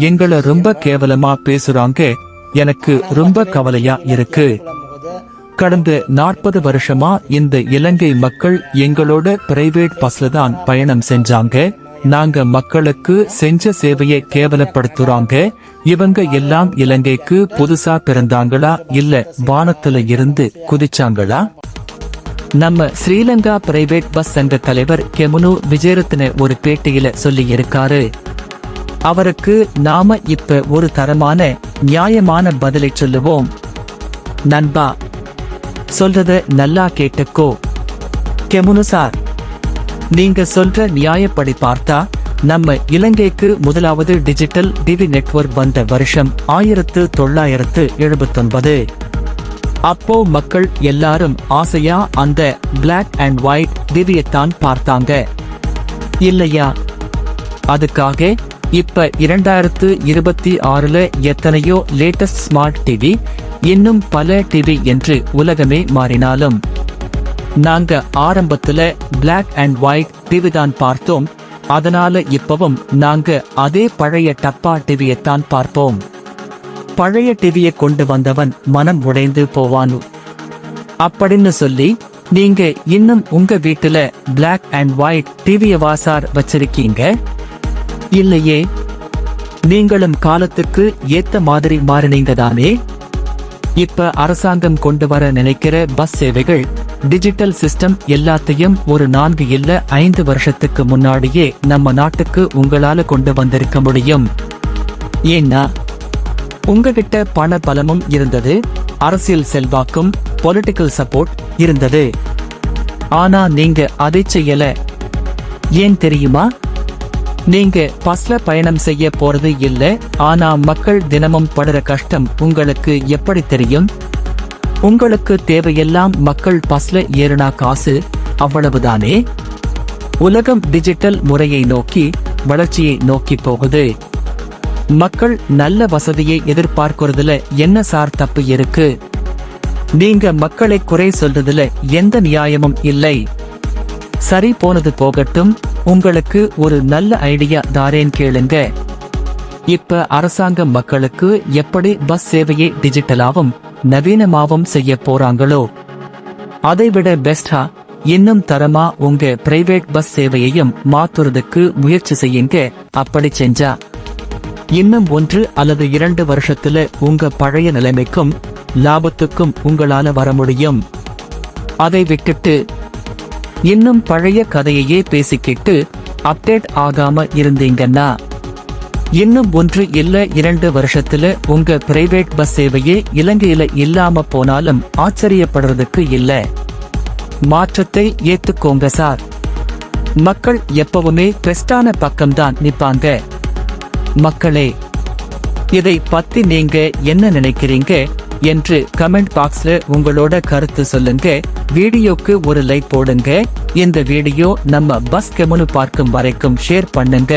எங்களை ரொம்ப கேவலமா பேசுறாங்க. எனக்கு ரொம்ப கவலையா இருக்கு. கடந்த 40 வருஷமா இந்த இலங்கை மக்கள் எங்களோட பிரைவேட் பஸ்ல தான் பயணம் செஞ்சாங்க. நாங்க மக்களுக்கு செஞ்ச சேவையை கேவலப்படுத்துறாங்க. இவங்க எல்லாம் இலங்கைக்கு புதுசா பிறந்தாங்களா இல்ல வானத்துல இருந்து குதிச்சாங்களா? நம்ம ஸ்ரீலங்கா பிரைவேட் பஸ் சங்க தலைவர் கெமுனு விஜயரத்ன ஒரு பேட்டியில சொல்லி இருக்காரு. அவருக்கு நாம இப்ப ஒரு தரமான நியாயமான பதிலை சொல்லுவோம். நண்பா, சொல்றத நல்லா கேட்டுக்கோ. கெமுனு சார், நீங்க சொல்ற நியாயப்படி பார்த்தா நம்ம இலங்கைக்கு முதலாவது டிஜிட்டல் டிவி நெட்வொர்க் வந்த வருஷம் 1979. அப்போ மக்கள் எல்லாரும் ஆசையா அந்த பிளாக் அண்ட் ஒயிட் டிவியைத்தான் பார்த்தாங்க இல்லையா? அதுக்காக இப்ப 2026ல எத்தனையோ லேட்டஸ்ட் ஸ்மார்ட் டிவி, இன்னும் பல டிவி என்று உலகமே மாறினாலும் நாங்க ஆரம்பத்துல பிளாக் அண்ட் ஒயிட் டிவி தான் பார்த்தோம். அதனால இப்பவும் நாங்க அதே பழைய டப்பா டிவியைத்தான் பார்ப்போம். பழைய டிவியை கொண்டு வந்தவன் மனம் உடைந்து போவான் அப்படின்னு சொல்லி நீங்க இன்னும் உங்க வீட்டுல பிளாக் அண்ட் ஒயிட் டிவியவா சார் வச்சிருக்கீங்க? இல்லையே, நீங்களும் காலத்துக்கு ஏத்த மாதிரி மாறினீங்க தானே. இப்ப அரசாங்கம் கொண்டு வர நினைக்கிற பஸ் சேவைகள், டிஜிட்டல் சிஸ்டம் எல்லாத்தையும் ஒரு 4 இல்ல 5 வருஷத்துக்கு முன்னாடியே நம்ம நாட்டுக்கு உங்களால கொண்டு வந்திருக்க முடியும். ஏன்னா உங்ககிட்ட பண பலமும் இருந்தது, அரசியல் செல்வாக்கும் பொலிட்டிக்கல் சப்போர்ட் இருந்தது. ஆனா நீங்க அதை செய்யல. ஏன் தெரியுமா? நீங்க பஸ்ல பயணம் செய்ய போறது இல்ல. ஆனா மக்கள் தினமும் படுற கஷ்டம் உங்களுக்கு எப்படி தெரியும்? உங்களுக்கு தேவையெல்லாம் மக்கள் பஸ்ல ஏறினா காசு, அவ்வளவுதானே. உலகம் டிஜிட்டல் முறையை நோக்கி, வளர்ச்சியை நோக்கி போகுது. மக்கள் நல்ல வசதியை எதிர்பார்க்கிறதுல என்ன சார் தப்பு இருக்கு? நீங்க மக்களை குறை சொல்றதுல எந்த நியாயமும் இல்லை. சரி, போனது போகட்டும். உங்களுக்கு ஒரு நல்ல ஐடியா தாரேன், கேளுங்க. இப்ப அரசாங்கம் மக்களுக்கு எப்படி பஸ் சேவையை டிஜிட்டலாவும் நவீனமாவும் செய்ய போறாங்களோ அதைவிட பெஸ்டா இன்னும் தரமா உங்க பிரைவேட் பஸ் சேவையையும் மாத்துறதுக்கு முயற்சி செய்யுங்க. அப்படி செஞ்சா இன்னும் 1 அல்லது 2 வருஷத்துல உங்க பழைய நிலைமைக்கும் லாபத்துக்கும் உங்களால வர முடியும். அதை விட்டுட்டு இன்னும் பழைய கதையையே பேசிக்கிட்டு அப்டேட் ஆகாம இருந்தீங்கன்னா இன்னும் 1 இல்ல 2 வருஷத்துல உங்க பிரைவேட் பஸ் சேவையே இலங்கையில இல்லாம போனாலும் ஆச்சரியப்படுறதுக்கு இல்ல. மாற்றத்தை ஏத்துக்கோங்க சார். மக்கள் எப்பவுமே பெஸ்டான பக்கம்தான் நிப்பாங்க. மக்களே, இதை பத்தி நீங்க என்ன நினைக்கிறீங்க என்று கமெண்ட் பாக்ஸ்ல உங்களோட கருத்து சொல்லுங்க. வீடியோக்கு ஒரு லைக் போடுங்க. இந்த வீடியோ நம்ம பஸ் கெமுனு பார்க்கும் வரைக்கும் ஷேர் பண்ணுங்க.